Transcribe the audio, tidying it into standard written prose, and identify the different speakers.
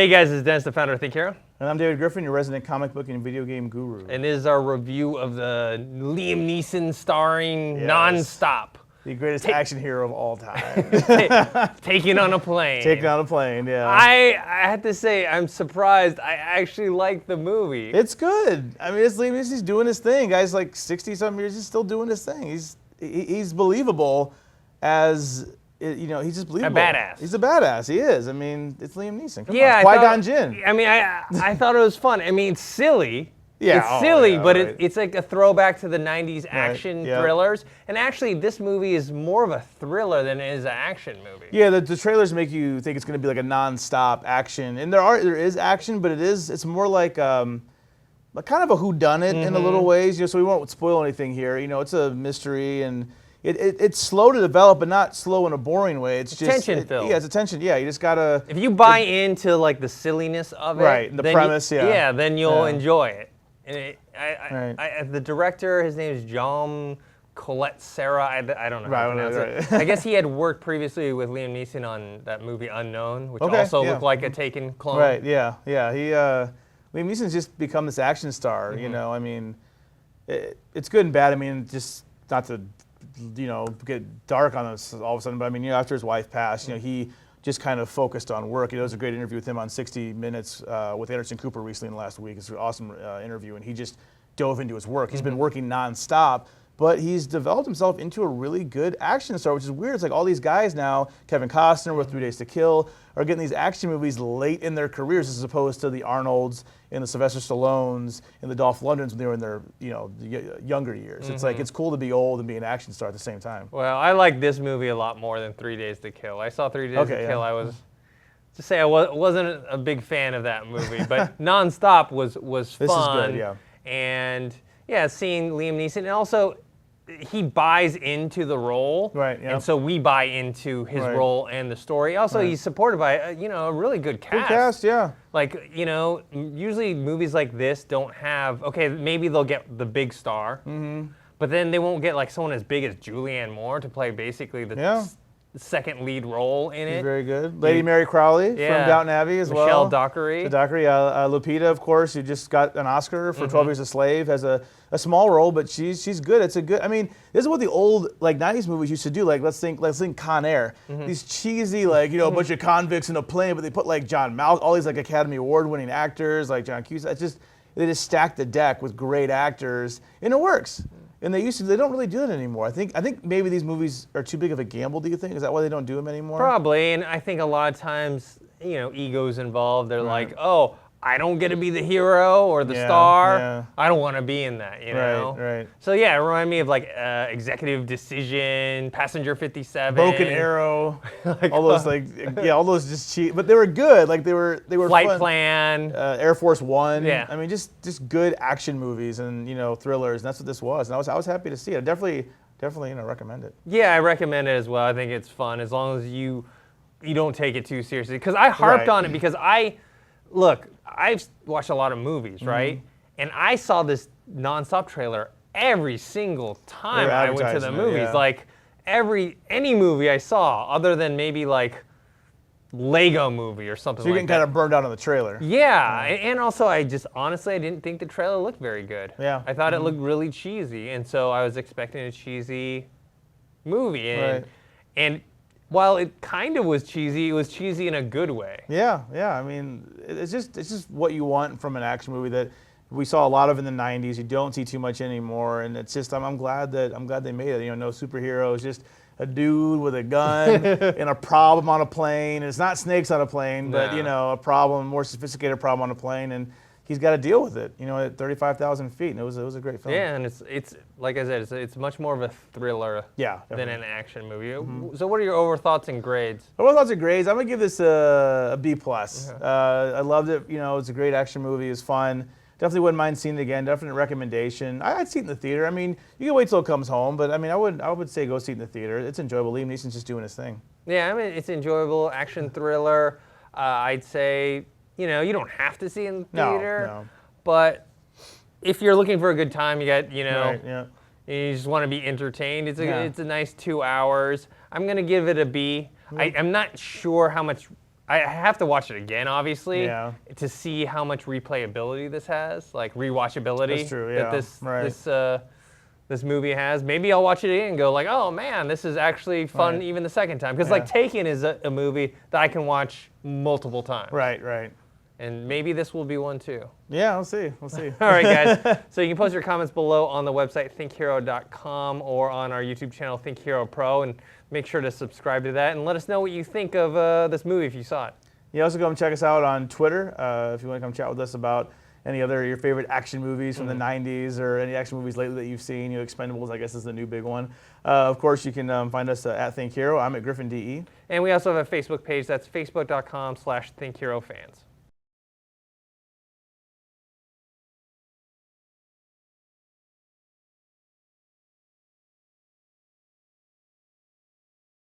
Speaker 1: Hey guys, it's Dennis, the founder of Think Hero.
Speaker 2: And I'm David Griffin, your resident comic book and video game guru.
Speaker 1: And this is our review of the Liam Neeson starring Nonstop.
Speaker 2: The greatest action hero of all time.
Speaker 1: Taking on a plane.
Speaker 2: Taking on a plane, yeah.
Speaker 1: I have to say, I'm surprised. I actually like the movie.
Speaker 2: It's good. I mean, it's Liam Neeson. He's doing his thing. Guy's like 60-something years, he's still doing his thing. He's believable as... You know, he's just believable.
Speaker 1: A badass.
Speaker 2: He's a badass. He is. I mean, it's Liam Neeson. Come
Speaker 1: on.
Speaker 2: Qui-Gon Jinn.
Speaker 1: I mean, I thought it was fun. I mean, it's silly.
Speaker 2: Yeah.
Speaker 1: It's silly, but
Speaker 2: right.
Speaker 1: it's like a throwback to the 90s action thrillers. And actually, this movie is more of a thriller than it is an action movie.
Speaker 2: Yeah, the trailers make you think it's going to be like a non-stop action. And there is action, but it's more like kind of a whodunit in a little ways. You know, so we won't spoil anything here. You know, it's a mystery and... It's slow to develop, but not slow in a boring way. It's just
Speaker 1: tension-filled.
Speaker 2: Yeah, it's a tension. Yeah, you just gotta.
Speaker 1: If you buy into like the silliness of it,
Speaker 2: right? The premise,
Speaker 1: then you'll enjoy it. And the director, his name is John Colette Serra. I don't know how to pronounce it. I guess he had worked previously with Liam Neeson on that movie Unknown, which also looked like a Taken clone.
Speaker 2: Right. Yeah. Yeah. Liam Neeson's just become this action star. You know, I mean, it's good and bad. I mean, just not to. You know, get dark on us all of a sudden. But I mean, you know, after his wife passed, you know, he just kind of focused on work. You know, there was a great interview with him on 60 Minutes with Anderson Cooper recently in the last week. It's an awesome interview, and he just dove into his work. He's been working nonstop, but he's developed himself into a really good action star, which is weird. It's like all these guys now, Kevin Costner with 3 Days to Kill, are getting these action movies late in their careers as opposed to the Arnolds and the Sylvester Stallones and the Dolph Lundgrens when they were in their, you know, younger years. It's like, it's cool to be old and be an action star at the same time.
Speaker 1: Well, I like this movie a lot more than 3 Days to Kill. I saw 3 Days to Kill. I was, to say I wasn't a big fan of that movie, but Nonstop was fun.
Speaker 2: This is good, yeah.
Speaker 1: And yeah, seeing Liam Neeson, and also, he buys into the role,
Speaker 2: right? Yeah.
Speaker 1: And so we buy into his role and the story. Also, he's supported by a really good cast.
Speaker 2: Good cast, yeah.
Speaker 1: Like, you know, usually movies like this don't have. Okay, maybe they'll get the big star, but then they won't get like someone as big as Julianne Moore to play basically the second lead role in it.
Speaker 2: Very good. Lady Mary Crowley from Downton Abbey as well.
Speaker 1: Michelle Dockery.
Speaker 2: Lupita, of course, who just got an Oscar for 12 Years a Slave, has a small role, but she's good. It's a good. I mean, this is what the old like 90s movies used to do. Like let's think Con Air. These cheesy like a bunch of convicts in a plane, but they put like John Malkovich, all these like Academy Award-winning actors like John Cusack. They just stack the deck with great actors, and it works. And they don't really do it anymore. I think maybe these movies are too big of a gamble, do you think? Is that why they don't do them anymore?
Speaker 1: Probably, and I think a lot of times, you know, ego's involved. They're like, oh, I don't get to be the hero or the star. Yeah. I don't want to be in that, you know?
Speaker 2: Right.
Speaker 1: So yeah, it reminded me of like Executive Decision, Passenger 57.
Speaker 2: Broken Arrow. all those just cheap, but they were good. Like they were
Speaker 1: Flight
Speaker 2: fun.
Speaker 1: Plan.
Speaker 2: Air Force One.
Speaker 1: Yeah.
Speaker 2: I mean, just good action movies and, you know, thrillers, and that's what this was. And I was happy to see it. I definitely, you know, recommend it.
Speaker 1: Yeah, I recommend it as well. I think it's fun as long as you don't take it too seriously. Because I harped on it because I've watched a lot of movies, right? And I saw this Nonstop trailer every single time I went to the movies.
Speaker 2: Yeah.
Speaker 1: Like any movie I saw, other than maybe like Lego Movie or something like that.
Speaker 2: So you're getting kind of burned out on the trailer.
Speaker 1: Yeah, and also I didn't think the trailer looked very good.
Speaker 2: Yeah.
Speaker 1: I thought it looked really cheesy, and so I was expecting a cheesy movie. And while it kind of was cheesy, it was cheesy in a good way. Yeah.
Speaker 2: I mean, it's just what you want from an action movie that we saw a lot of in the '90s. You don't see too much anymore, and it's just I'm glad they made it. You know, no superheroes, just a dude with a gun and a problem on a plane. And it's not snakes on a plane, but you know, a problem, more sophisticated problem on a plane, and he's got to deal with it. You know, at 35,000 feet, and it was a great film.
Speaker 1: Yeah, and it's like I said, it's much more of a thriller than an action movie. So, what are your overall thoughts and grades?
Speaker 2: Overall thoughts and grades, I'm gonna give this a B+. I loved it. You know, it's a great action movie. It's fun. Definitely wouldn't mind seeing it again. Definite recommendation. I'd see it in the theater. I mean, you can wait till it comes home, but I mean, I would say go see it in the theater. It's enjoyable. Liam Neeson's just doing his thing.
Speaker 1: Yeah, I mean, it's enjoyable action thriller. I'd say, you know, you don't have to see it in the theater.
Speaker 2: No.
Speaker 1: But if you're looking for a good time, you got, you know, you just want to be entertained. It's a nice 2 hours. I'm gonna give it a B. I'm not sure how I have to watch it again, obviously,
Speaker 2: Yeah.
Speaker 1: to see how much replayability this has, like rewatchability.
Speaker 2: That's true, yeah.
Speaker 1: That this movie has. Maybe I'll watch it again and go like, oh man, this is actually fun
Speaker 2: Right.
Speaker 1: even the second time. Because
Speaker 2: Yeah.
Speaker 1: like Taken is a movie that I can watch multiple times.
Speaker 2: Right, right.
Speaker 1: And maybe this will be one too.
Speaker 2: Yeah, we'll see. We'll see.
Speaker 1: All right, guys. So you can post your comments below on the website thinkhero.com or on our YouTube channel Think Hero Pro, and make sure to subscribe to that and let us know what you think of this movie if you saw it.
Speaker 2: You also come check us out on Twitter if you want to come chat with us about any other your favorite action movies from the 90s or any action movies lately that you've seen. Expendables, I guess, is the new big one. Of course, you can find us at Think Hero. I'm at Griffin DE.
Speaker 1: And we also have a Facebook page. That's facebook.com/ThinkHeroFans.